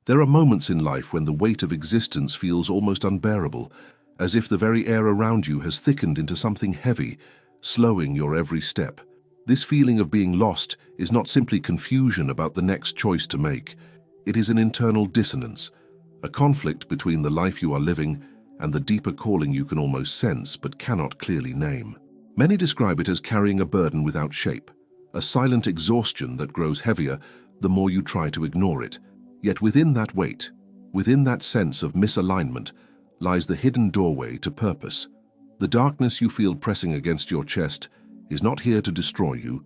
There are moments in life when the weight of existence feels almost unbearable, as if the very air around you has thickened into something heavy, slowing your every step. This feeling of being lost is not simply confusion about the next choice to make. It is an internal dissonance, a conflict between the life you are living and the deeper calling you can almost sense but cannot clearly name. Many describe it as carrying a burden without shape, a silent exhaustion that grows heavier the more you try to ignore it. Yet within that weight, within that sense of misalignment, lies the hidden doorway to purpose. The darkness you feel pressing against your chest is not here to destroy you,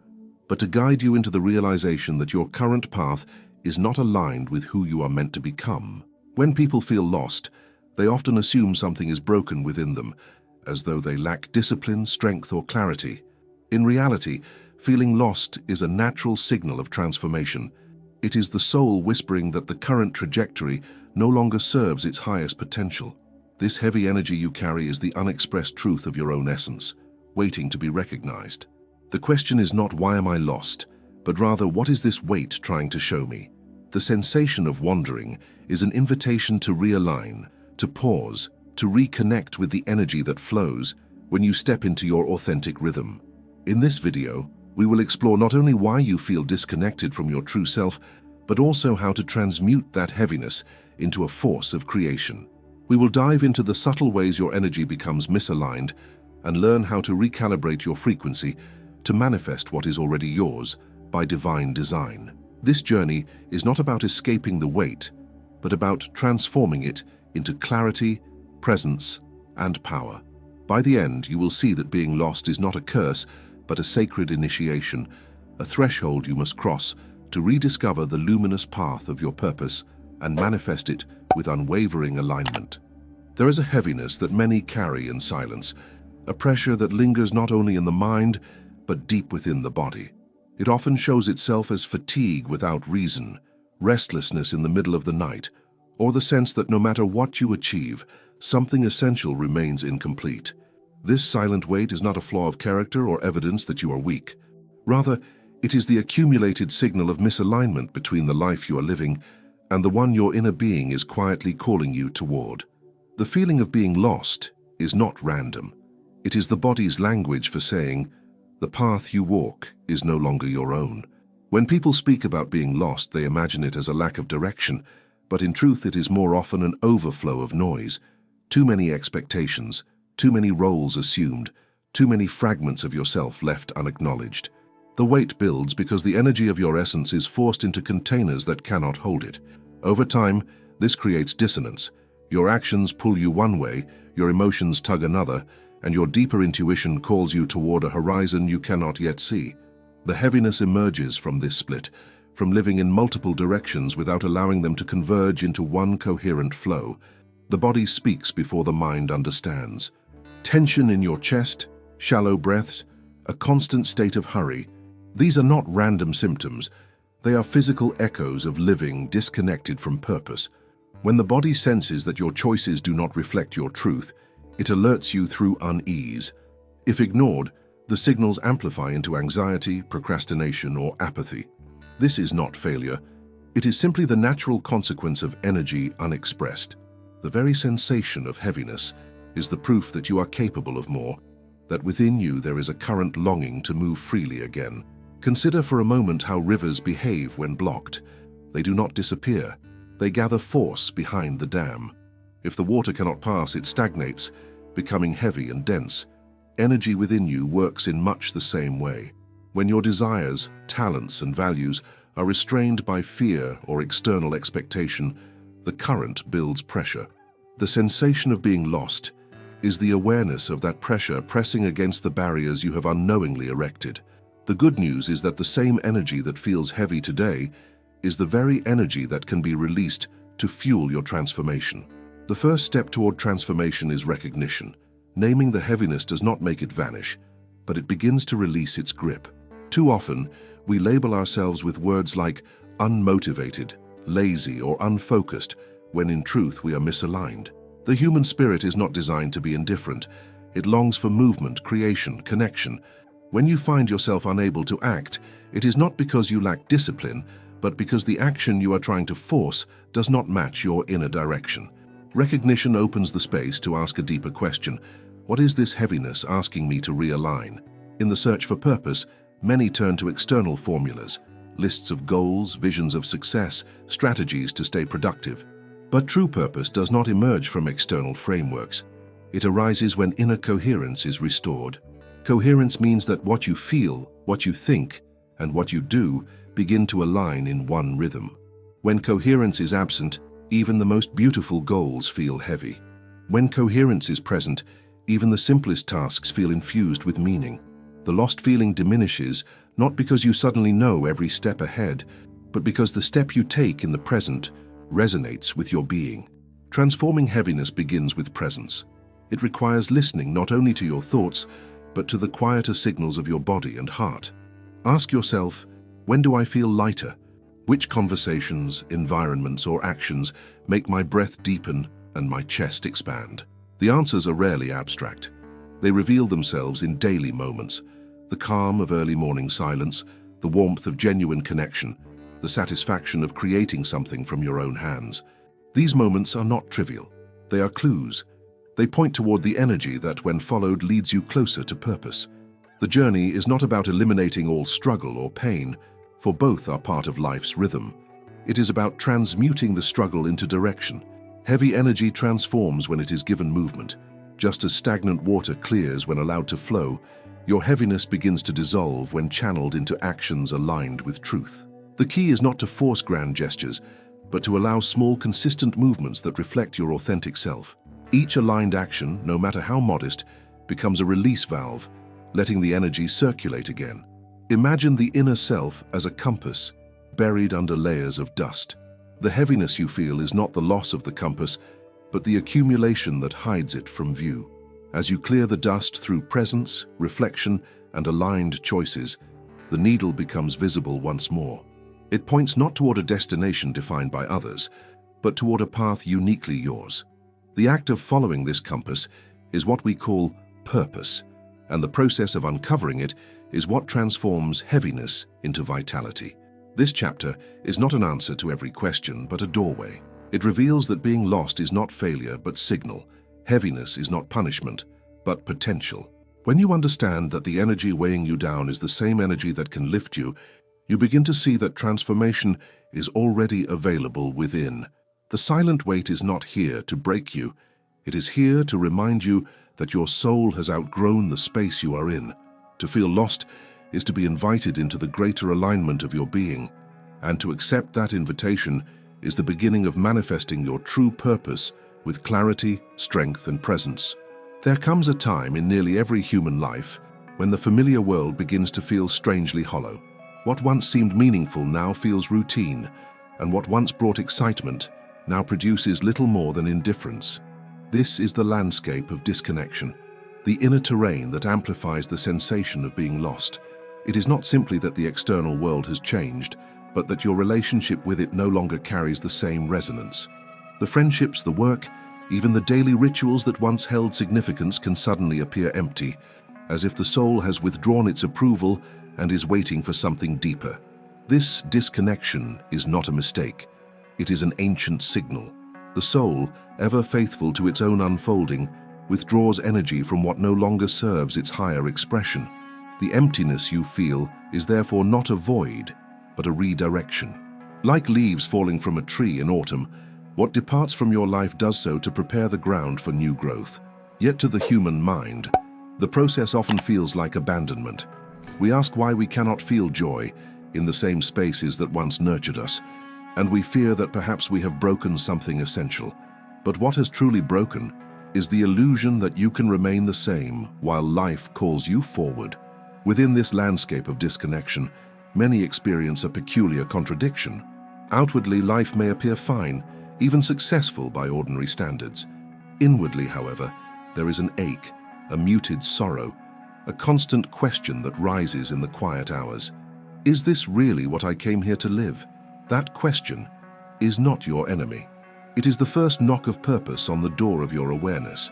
but to guide you into the realization that your current path is not aligned with who you are meant to become. When people feel lost, they often assume something is broken within them, as though they lack discipline, strength, or clarity. In reality, feeling lost is a natural signal of transformation. It is the soul whispering that the current trajectory no longer serves its highest potential. This heavy energy you carry is the unexpressed truth of your own essence, waiting to be recognized. The question is not why am I lost, but rather what is this weight trying to show me? The sensation of wandering is an invitation to realign, to pause, to reconnect with the energy that flows when you step into your authentic rhythm. In this video, we will explore not only why you feel disconnected from your true self, but also how to transmute that heaviness into a force of creation. We will dive into the subtle ways your energy becomes misaligned and learn how to recalibrate your frequency to manifest what is already yours by divine design. This journey is not about escaping the weight, but about transforming it into clarity, presence, and power. By the end, you will see that being lost is not a curse, but a sacred initiation, a threshold you must cross to rediscover the luminous path of your purpose and manifest it with unwavering alignment. There is a heaviness that many carry in silence, a pressure that lingers not only in the mind, but deep within the body. It often shows itself as fatigue without reason, restlessness in the middle of the night, or the sense that no matter what you achieve, something essential remains incomplete. This silent weight is not a flaw of character or evidence that you are weak. Rather, it is the accumulated signal of misalignment between the life you are living and the one your inner being is quietly calling you toward. The feeling of being lost is not random. It is the body's language for saying, the path you walk is no longer your own. When people speak about being lost, they imagine it as a lack of direction, but in truth it is more often an overflow of noise. Too many expectations, too many roles assumed, too many fragments of yourself left unacknowledged. The weight builds because the energy of your essence is forced into containers that cannot hold it. Over time, this creates dissonance. Your actions pull you one way, your emotions tug another, and your deeper intuition calls you toward a horizon you cannot yet see. The heaviness emerges from this split, from living in multiple directions without allowing them to converge into one coherent flow. The body speaks before the mind understands. Tension in your chest, shallow breaths, a constant state of hurry. These are not random symptoms. They are physical echoes of living disconnected from purpose. When the body senses that your choices do not reflect your truth, it alerts you through unease. If ignored, the signals amplify into anxiety, procrastination, or apathy. This is not failure. It is simply the natural consequence of energy unexpressed. The very sensation of heaviness is the proof that you are capable of more, that within you there is a current longing to move freely again. Consider for a moment how rivers behave when blocked. They do not disappear. They gather force behind the dam. If the water cannot pass, it stagnates, becoming heavy and dense. Energy within you works in much the same way. When your desires, talents, and values are restrained by fear or external expectation, the current builds pressure. The sensation of being lost is the awareness of that pressure pressing against the barriers you have unknowingly erected. The good news is that the same energy that feels heavy today is the very energy that can be released to fuel your transformation. The first step toward transformation is recognition. Naming the heaviness does not make it vanish, but it begins to release its grip. Too often, we label ourselves with words like unmotivated, lazy, or unfocused, when in truth we are misaligned. The human spirit is not designed to be indifferent. It longs for movement, creation, connection. When you find yourself unable to act, it is not because you lack discipline, but because the action you are trying to force does not match your inner direction. Recognition opens the space to ask a deeper question. What is this heaviness asking me to realign? In the search for purpose, many turn to external formulas, lists of goals, visions of success, strategies to stay productive. But true purpose does not emerge from external frameworks. It arises when inner coherence is restored. Coherence means that what you feel, what you think, and what you do begin to align in one rhythm. When coherence is absent, even the most beautiful goals feel heavy. When coherence is present, even the simplest tasks feel infused with meaning. The lost feeling diminishes, not because you suddenly know every step ahead, but because the step you take in the present resonates with your being. Transforming heaviness begins with presence. It requires listening not only to your thoughts, but to the quieter signals of your body and heart. Ask yourself, when do I feel lighter? Which conversations, environments, or actions make my breath deepen and my chest expand? The answers are rarely abstract. They reveal themselves in daily moments: the calm of early morning silence, the warmth of genuine connection, the satisfaction of creating something from your own hands. These moments are not trivial. They are clues. They point toward the energy that, when followed, leads you closer to purpose. The journey is not about eliminating all struggle or pain, for both are part of life's rhythm. It is about transmuting the struggle into direction. Heavy energy transforms when it is given movement. Just as stagnant water clears when allowed to flow, your heaviness begins to dissolve when channeled into actions aligned with truth. The key is not to force grand gestures, but to allow small, consistent movements that reflect your authentic self. Each aligned action, no matter how modest, becomes a release valve, letting the energy circulate again. Imagine the inner self as a compass, buried under layers of dust. The heaviness you feel is not the loss of the compass, but the accumulation that hides it from view. As you clear the dust through presence, reflection, and aligned choices, the needle becomes visible once more. It points not toward a destination defined by others, but toward a path uniquely yours. The act of following this compass is what we call purpose, and the process of uncovering it is what transforms heaviness into vitality. This chapter is not an answer to every question, but a doorway. It reveals that being lost is not failure, but signal. Heaviness is not punishment, but potential. When you understand that the energy weighing you down is the same energy that can lift you, you begin to see that transformation is already available within. The silent weight is not here to break you. It is here to remind you that your soul has outgrown the space you are in. To feel lost is to be invited into the greater alignment of your being, and to accept that invitation is the beginning of manifesting your true purpose with clarity, strength, and presence. There comes a time in nearly every human life when the familiar world begins to feel strangely hollow. What once seemed meaningful now feels routine, and what once brought excitement now produces little more than indifference. This is the landscape of disconnection, the inner terrain that amplifies the sensation of being lost. It is not simply that the external world has changed, but that your relationship with it no longer carries the same resonance. The friendships, the work, even the daily rituals that once held significance can suddenly appear empty, as if the soul has withdrawn its approval and is waiting for something deeper. This disconnection is not a mistake. It is an ancient signal. The soul, ever faithful to its own unfolding, withdraws energy from what no longer serves its higher expression. The emptiness you feel is therefore not a void, but a redirection. Like leaves falling from a tree in autumn, what departs from your life does so to prepare the ground for new growth. Yet to the human mind, the process often feels like abandonment. We ask why we cannot feel joy in the same spaces that once nurtured us, and we fear that perhaps we have broken something essential. But what has truly broken is the illusion that you can remain the same while life calls you forward. Within this landscape of disconnection, many experience a peculiar contradiction. Outwardly, life may appear fine, even successful by ordinary standards. Inwardly, however, there is an ache, a muted sorrow, a constant question that rises in the quiet hours. Is this really what I came here to live? That question is not your enemy. It is the first knock of purpose on the door of your awareness.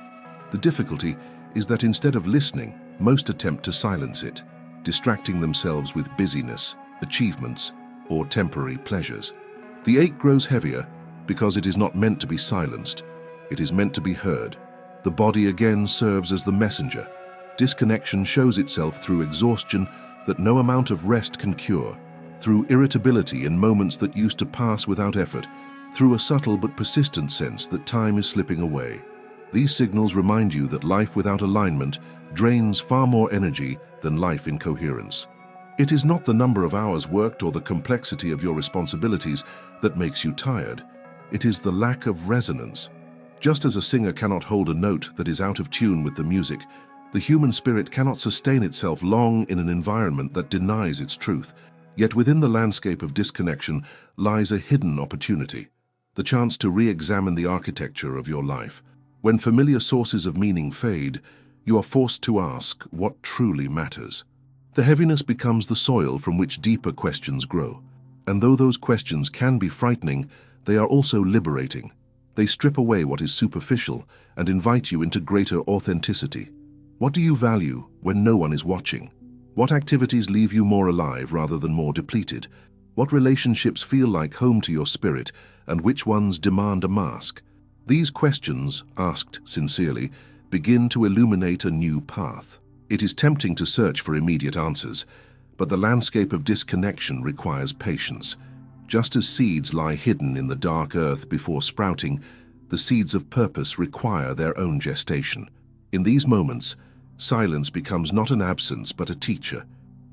The difficulty is that instead of listening, most attempt to silence it, distracting themselves with busyness, achievements, or temporary pleasures. The ache grows heavier because it is not meant to be silenced. It is meant to be heard. The body again serves as the messenger. Disconnection shows itself through exhaustion that no amount of rest can cure, through irritability in moments that used to pass without effort, through a subtle but persistent sense that time is slipping away. These signals remind you that life without alignment drains far more energy than life in coherence. It is not the number of hours worked or the complexity of your responsibilities that makes you tired. It is the lack of resonance. Just as a singer cannot hold a note that is out of tune with the music, the human spirit cannot sustain itself long in an environment that denies its truth. Yet within the landscape of disconnection lies a hidden opportunity, the chance to re-examine the architecture of your life. When familiar sources of meaning fade, you are forced to ask what truly matters. The heaviness becomes the soil from which deeper questions grow. And though those questions can be frightening, they are also liberating. They strip away what is superficial and invite you into greater authenticity. What do you value when no one is watching? What activities leave you more alive rather than more depleted? What relationships feel like home to your spirit, and which ones demand a mask? These questions, asked sincerely, begin to illuminate a new path. It is tempting to search for immediate answers, but the landscape of disconnection requires patience. Just as seeds lie hidden in the dark earth before sprouting, the seeds of purpose require their own gestation. In these moments, silence becomes not an absence but a teacher.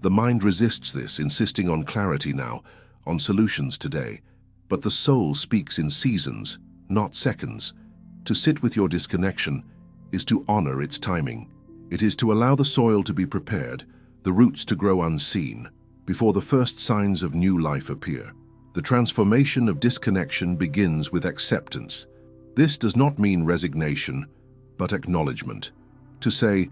The mind resists this, insisting on clarity now, on solutions today. But the soul speaks in seasons, not seconds. To sit with your disconnection is to honor its timing. It is to allow the soil to be prepared, the roots to grow unseen, before the first signs of new life appear. The transformation of disconnection begins with acceptance. This does not mean resignation, but acknowledgement. To say,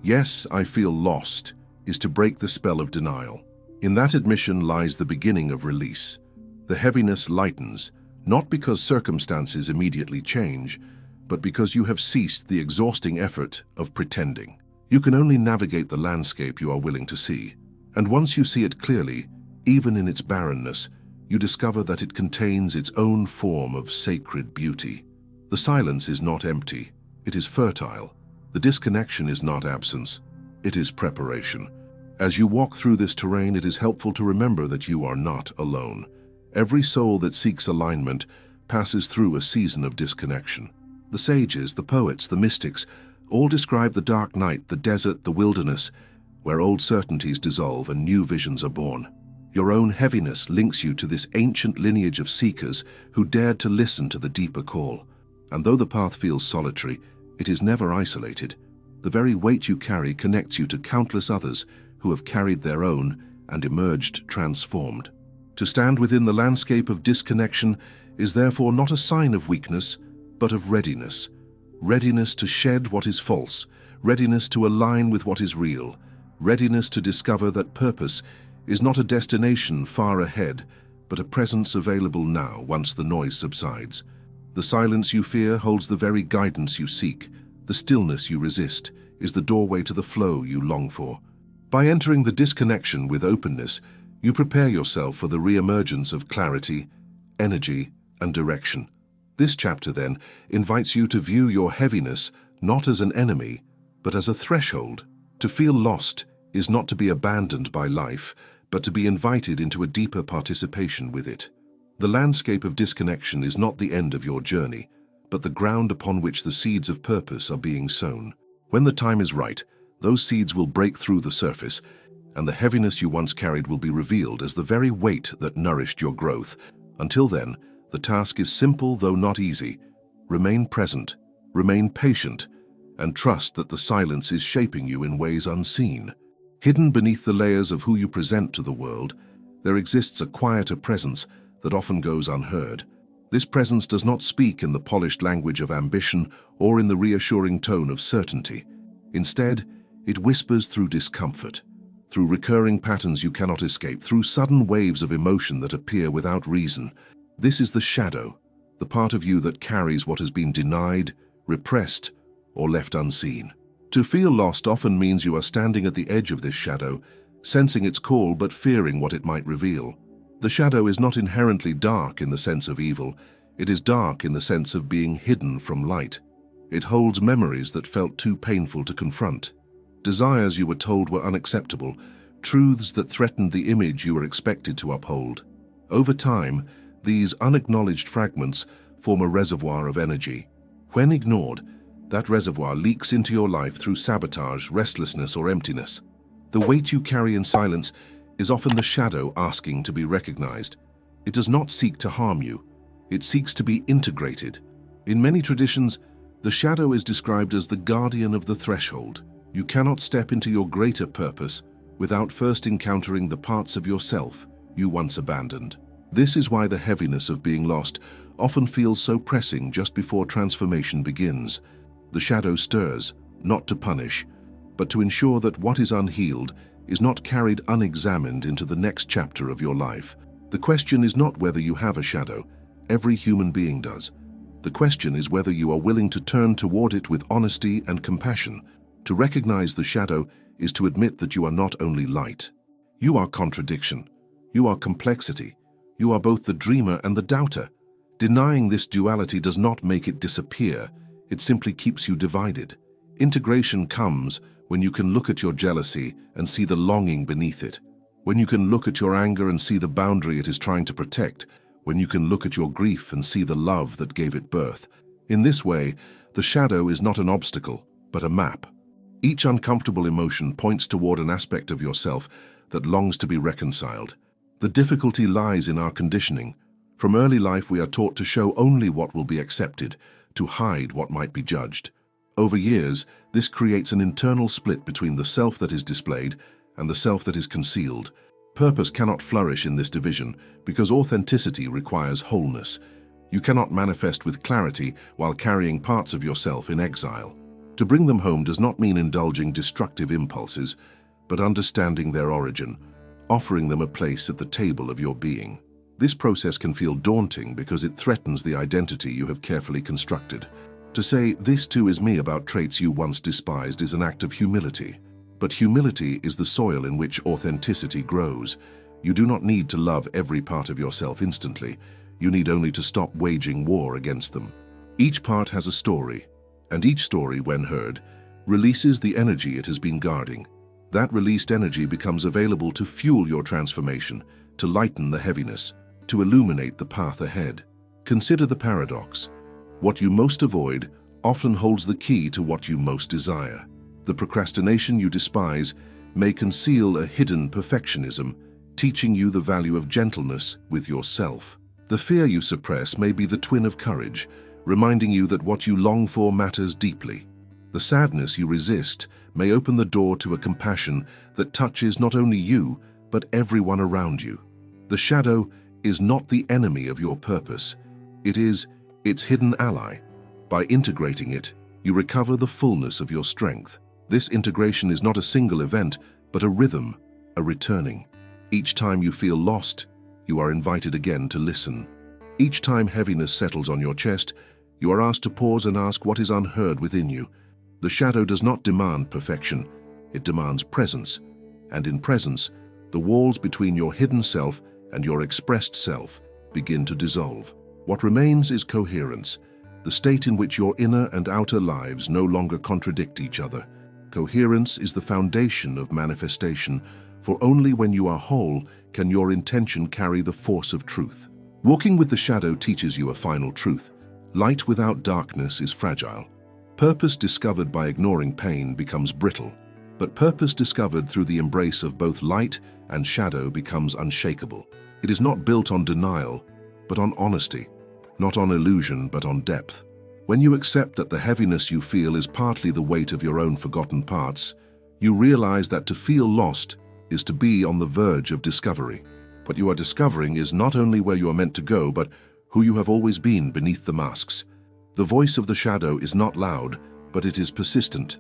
"Yes, I feel lost," is to break the spell of denial. In that admission lies the beginning of release. The heaviness lightens, not because circumstances immediately change, but because you have ceased the exhausting effort of pretending. You can only navigate the landscape you are willing to see. And once you see it clearly, even in its barrenness, you discover that it contains its own form of sacred beauty. The silence is not empty, it is fertile. The disconnection is not absence, it is preparation. As you walk through this terrain, it is helpful to remember that you are not alone. Every soul that seeks alignment passes through a season of disconnection. The sages, the poets, the mystics, all describe the dark night, the desert, the wilderness, where old certainties dissolve and new visions are born. Your own heaviness links you to this ancient lineage of seekers who dared to listen to the deeper call. And though the path feels solitary, it is never isolated. The very weight you carry connects you to countless others who have carried their own and emerged transformed. To stand within the landscape of disconnection is therefore not a sign of weakness, but of readiness. Readiness to shed what is false, readiness to align with what is real, readiness to discover that purpose is not a destination far ahead, but a presence available now once the noise subsides. The silence you fear holds the very guidance you seek. The stillness you resist is the doorway to the flow you long for. By entering the disconnection with openness, you prepare yourself for the re-emergence of clarity, energy, and direction. This chapter, then, invites you to view your heaviness not as an enemy, but as a threshold. To feel lost is not to be abandoned by life, but to be invited into a deeper participation with it. The landscape of disconnection is not the end of your journey, but the ground upon which the seeds of purpose are being sown. When the time is right, those seeds will break through the surface, and the heaviness you once carried will be revealed as the very weight that nourished your growth. Until then, the task is simple though not easy. Remain present, remain patient, and trust that the silence is shaping you in ways unseen. Hidden beneath the layers of who you present to the world, there exists a quieter presence that often goes unheard. This presence does not speak in the polished language of ambition or in the reassuring tone of certainty. Instead, it whispers through discomfort, through recurring patterns you cannot escape, through sudden waves of emotion that appear without reason. This is the shadow, the part of you that carries what has been denied, repressed, or left unseen. To feel lost often means you are standing at the edge of this shadow, sensing its call but fearing what it might reveal. The shadow is not inherently dark in the sense of evil. It is dark in the sense of being hidden from light. It holds memories that felt too painful to confront, desires you were told were unacceptable, truths that threatened the image you were expected to uphold. Over time, these unacknowledged fragments form a reservoir of energy. When ignored, that reservoir leaks into your life through sabotage, restlessness, or emptiness. The weight you carry in silence is often the shadow asking to be recognized. It does not seek to harm you. It seeks to be integrated. In many traditions, the shadow is described as the guardian of the threshold. You cannot step into your greater purpose without first encountering the parts of yourself you once abandoned. This is why the heaviness of being lost often feels so pressing just before transformation begins. The shadow stirs, not to punish, but to ensure that what is unhealed is not carried unexamined into the next chapter of your life. The question is not whether you have a shadow. Every human being does. The question is whether you are willing to turn toward it with honesty and compassion. To recognize the shadow is to admit that you are not only light. You are contradiction. You are complexity. You are both the dreamer and the doubter. Denying this duality does not make it disappear. It simply keeps you divided. Integration comes when you can look at your jealousy and see the longing beneath it. When you can look at your anger and see the boundary it is trying to protect. When you can look at your grief and see the love that gave it birth. In this way, the shadow is not an obstacle, but a map. Each uncomfortable emotion points toward an aspect of yourself that longs to be reconciled. The difficulty lies in our conditioning. From early life, we are taught to show only what will be accepted, to hide what might be judged. Over years, this creates an internal split between the self that is displayed and the self that is concealed. Purpose cannot flourish in this division because authenticity requires wholeness. You cannot manifest with clarity while carrying parts of yourself in exile. To bring them home does not mean indulging destructive impulses, but understanding their origin, offering them a place at the table of your being. This process can feel daunting because it threatens the identity you have carefully constructed. To say, "This too is me" about traits you once despised is an act of humility. But humility is the soil in which authenticity grows. You do not need to love every part of yourself instantly. You need only to stop waging war against them. Each part has a story, and each story, when heard, releases the energy it has been guarding. That released energy becomes available to fuel your transformation, to lighten the heaviness, to illuminate the path ahead. Consider the paradox. What you most avoid often holds the key to what you most desire. The procrastination you despise may conceal a hidden perfectionism, teaching you the value of gentleness with yourself. The fear you suppress may be the twin of courage, reminding you that what you long for matters deeply. The sadness you resist may open the door to a compassion that touches not only you, but everyone around you. The shadow is not the enemy of your purpose. It is its hidden ally. By integrating it, you recover the fullness of your strength. This integration is not a single event, but a rhythm, a returning. Each time you feel lost, you are invited again to listen. Each time heaviness settles on your chest, you are asked to pause and ask what is unheard within you. The shadow does not demand perfection, it demands presence. And in presence, the walls between your hidden self and your expressed self begin to dissolve. What remains is coherence, the state in which your inner and outer lives no longer contradict each other. Coherence is the foundation of manifestation, for only when you are whole can your intention carry the force of truth. Walking with the shadow teaches you a final truth. Light without darkness is fragile. Purpose discovered by ignoring pain becomes brittle, but purpose discovered through the embrace of both light and shadow becomes unshakable. It is not built on denial, but on honesty, not on illusion, but on depth. When you accept that the heaviness you feel is partly the weight of your own forgotten parts, you realize that to feel lost is to be on the verge of discovery. What you are discovering is not only where you are meant to go, but who you have always been beneath the masks. The voice of the shadow is not loud, but it is persistent.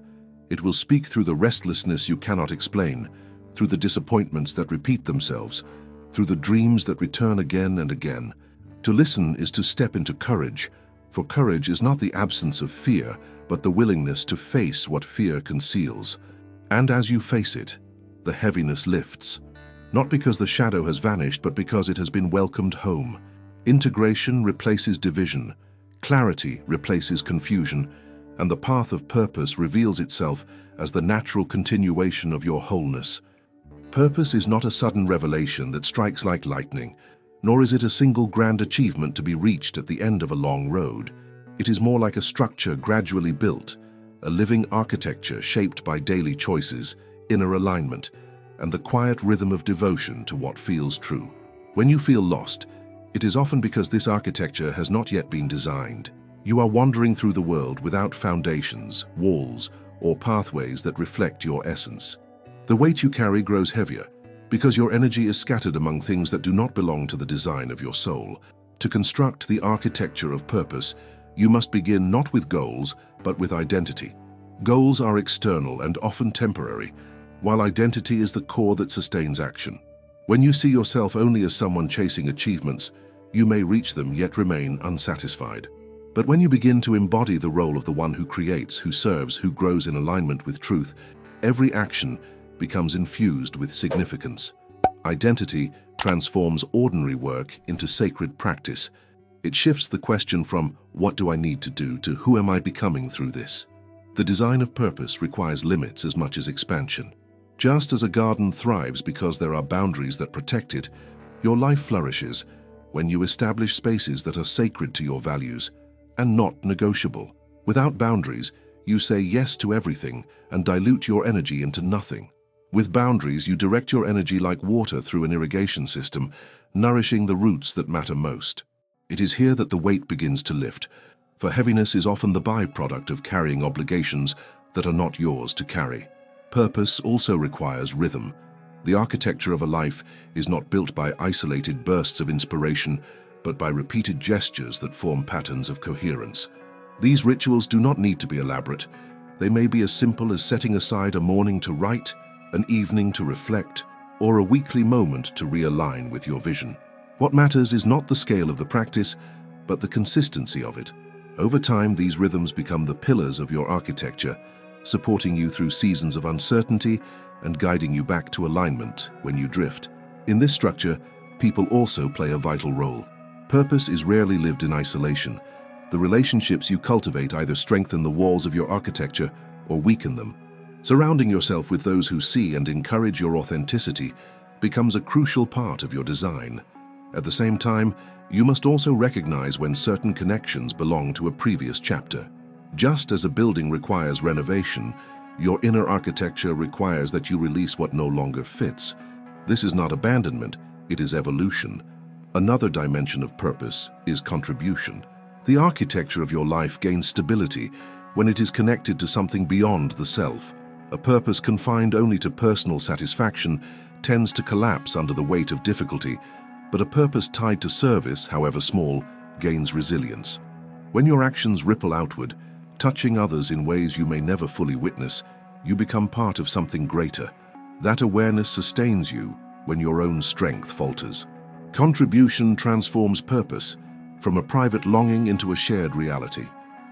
It will speak through the restlessness you cannot explain, through the disappointments that repeat themselves, through the dreams that return again and again. To listen is to step into courage, for courage is not the absence of fear, but the willingness to face what fear conceals. And as you face it, the heaviness lifts. not because the shadow has vanished, but because it has been welcomed home. Integration replaces division, clarity replaces confusion, and the path of purpose reveals itself as the natural continuation of your wholeness. Purpose is not a sudden revelation that strikes like lightning, nor is it a single grand achievement to be reached at the end of a long road. It is more like a structure gradually built, a living architecture shaped by daily choices, inner alignment, and the quiet rhythm of devotion to what feels true. When you feel lost, it is often because this architecture has not yet been designed. You are wandering through the world without foundations, walls, or pathways that reflect your essence. The weight you carry grows heavier because your energy is scattered among things that do not belong to the design of your soul. To construct the architecture of purpose, you must begin not with goals, but with identity. Goals are external and often temporary, while identity is the core that sustains action. When you see yourself only as someone chasing achievements, you may reach them yet remain unsatisfied. But when you begin to embody the role of the one who creates, who serves, who grows in alignment with truth, every action becomes infused with significance. Identity transforms ordinary work into sacred practice. It shifts the question from "what do I need to do" to "who am I becoming through this?" The design of purpose requires limits as much as expansion. Just as a garden thrives because there are boundaries that protect it, your life flourishes when you establish spaces that are sacred to your values and not negotiable. Without boundaries, you say yes to everything and dilute your energy into nothing. With boundaries, you direct your energy like water through an irrigation system, nourishing the roots that matter most. It is here that the weight begins to lift, for heaviness is often the byproduct of carrying obligations that are not yours to carry. Purpose also requires rhythm. The architecture of a life is not built by isolated bursts of inspiration, but by repeated gestures that form patterns of coherence. These rituals do not need to be elaborate. They may be as simple as setting aside a morning to write, an evening to reflect, or a weekly moment to realign with your vision. What matters is not the scale of the practice, but the consistency of it. Over time, these rhythms become the pillars of your architecture, supporting you through seasons of uncertainty and guiding you back to alignment when you drift. In this structure, people also play a vital role. Purpose is rarely lived in isolation. The relationships you cultivate either strengthen the walls of your architecture or weaken them. Surrounding yourself with those who see and encourage your authenticity becomes a crucial part of your design. At the same time, you must also recognize when certain connections belong to a previous chapter. Just as a building requires renovation, your inner architecture requires that you release what no longer fits. This is not abandonment, it is evolution. Another dimension of purpose is contribution. The architecture of your life gains stability when it is connected to something beyond the self. A purpose confined only to personal satisfaction tends to collapse under the weight of difficulty, but a purpose tied to service, however small, gains resilience. When your actions ripple outward, touching others in ways you may never fully witness, you become part of something greater. That awareness sustains you when your own strength falters. Contribution transforms purpose from a private longing into a shared reality.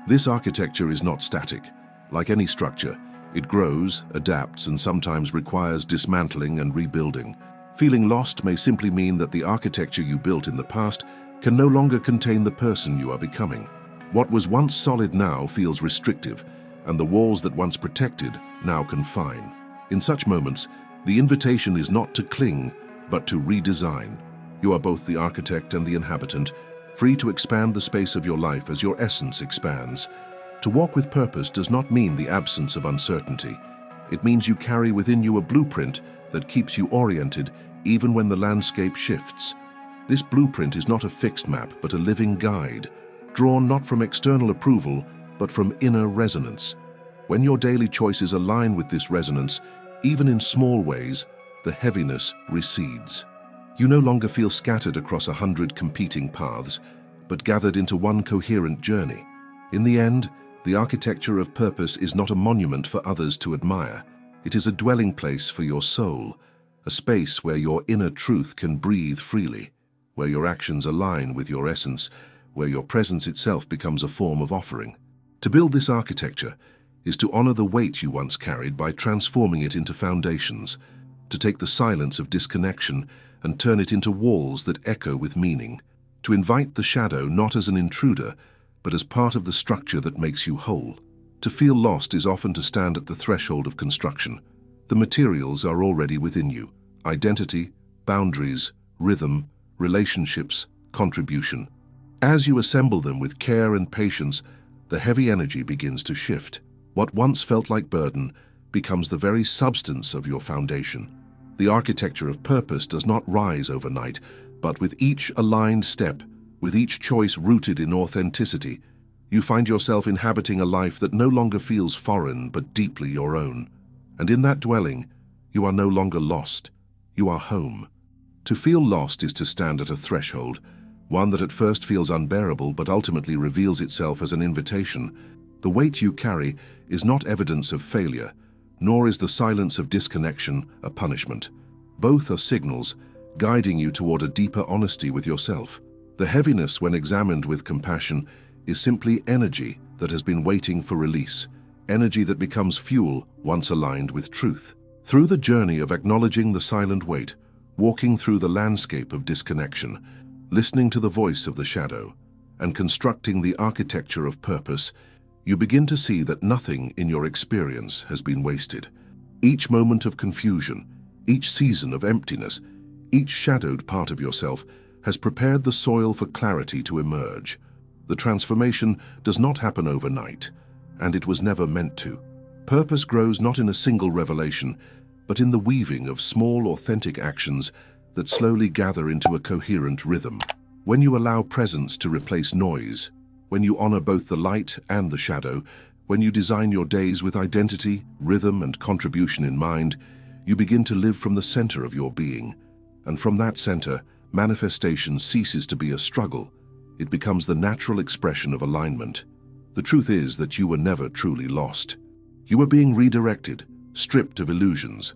This architecture is not static. Like any structure, it grows, adapts, and sometimes requires dismantling and rebuilding. Feeling lost may simply mean that the architecture you built in the past can no longer contain the person you are becoming. What was once solid now feels restrictive, and the walls that once protected now confine. In such moments, the invitation is not to cling, but to redesign. You are both the architect and the inhabitant, free to expand the space of your life as your essence expands. To walk with purpose does not mean the absence of uncertainty. It means you carry within you a blueprint that keeps you oriented even when the landscape shifts. This blueprint is not a fixed map, but a living guide, drawn not from external approval, but from inner resonance. When your daily choices align with this resonance, even in small ways, the heaviness recedes. You no longer feel scattered across 100 competing paths, but gathered into one coherent journey. In the end, the architecture of purpose is not a monument for others to admire. It is a dwelling place for your soul, a space where your inner truth can breathe freely, where your actions align with your essence, where your presence itself becomes a form of offering. To build this architecture is to honor the weight you once carried by transforming it into foundations, to take the silence of disconnection and turn it into walls that echo with meaning, to invite the shadow not as an intruder, but as part of the structure that makes you whole. To feel lost is often to stand at the threshold of construction. The materials are already within you: identity, boundaries, rhythm, relationships, contribution. As you assemble them with care and patience, the heavy energy begins to shift. What once felt like burden becomes the very substance of your foundation. The architecture of purpose does not rise overnight, but with each aligned step, with each choice rooted in authenticity, you find yourself inhabiting a life that no longer feels foreign but deeply your own. And in that dwelling, you are no longer lost, you are home. To feel lost is to stand at a threshold, one that at first feels unbearable but ultimately reveals itself as an invitation. The weight you carry is not evidence of failure, nor is the silence of disconnection a punishment. Both are signals guiding you toward a deeper honesty with yourself. The heaviness, when examined with compassion, is simply energy that has been waiting for release, energy that becomes fuel once aligned with truth. Through the journey of acknowledging the silent weight, walking through the landscape of disconnection, listening to the voice of the shadow, and constructing the architecture of purpose, you begin to see that nothing in your experience has been wasted. Each moment of confusion, each season of emptiness, each shadowed part of yourself has prepared the soil for clarity to emerge. The transformation does not happen overnight, and it was never meant to. Purpose grows not in a single revelation, but in the weaving of small, authentic actions that slowly gather into a coherent rhythm. When you allow presence to replace noise, when you honor both the light and the shadow, when you design your days with identity, rhythm, and contribution in mind, you begin to live from the center of your being. And from that center, manifestation ceases to be a struggle. It becomes the natural expression of alignment. The truth is that you were never truly lost. You were being redirected, stripped of illusions,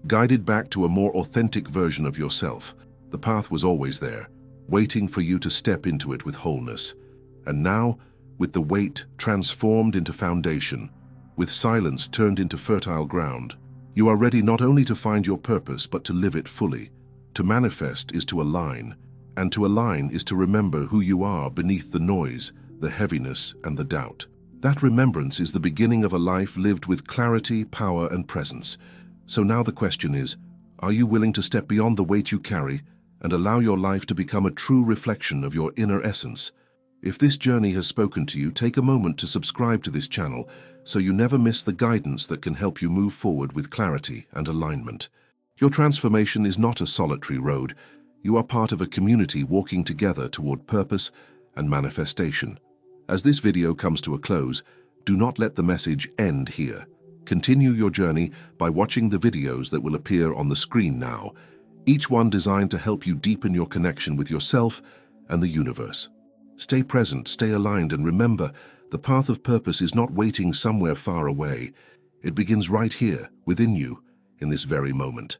guided back to a more authentic version of yourself. The path was always there, waiting for you to step into it with wholeness. And now, with the weight transformed into foundation, with silence turned into fertile ground, you are ready not only to find your purpose but to live it fully. To manifest is to align, and to align is to remember who you are beneath the noise, the heaviness, and the doubt. That remembrance is the beginning of a life lived with clarity, power, and presence. So now the question is, are you willing to step beyond the weight you carry and allow your life to become a true reflection of your inner essence? If this journey has spoken to you, take a moment to subscribe to this channel so you never miss the guidance that can help you move forward with clarity and alignment. Your transformation is not a solitary road. You are part of a community walking together toward purpose and manifestation. As this video comes to a close, do not let the message end here. Continue your journey by watching the videos that will appear on the screen now, each one designed to help you deepen your connection with yourself and the universe. Stay present, stay aligned, and remember, the path of purpose is not waiting somewhere far away. It begins right here, within you, in this very moment.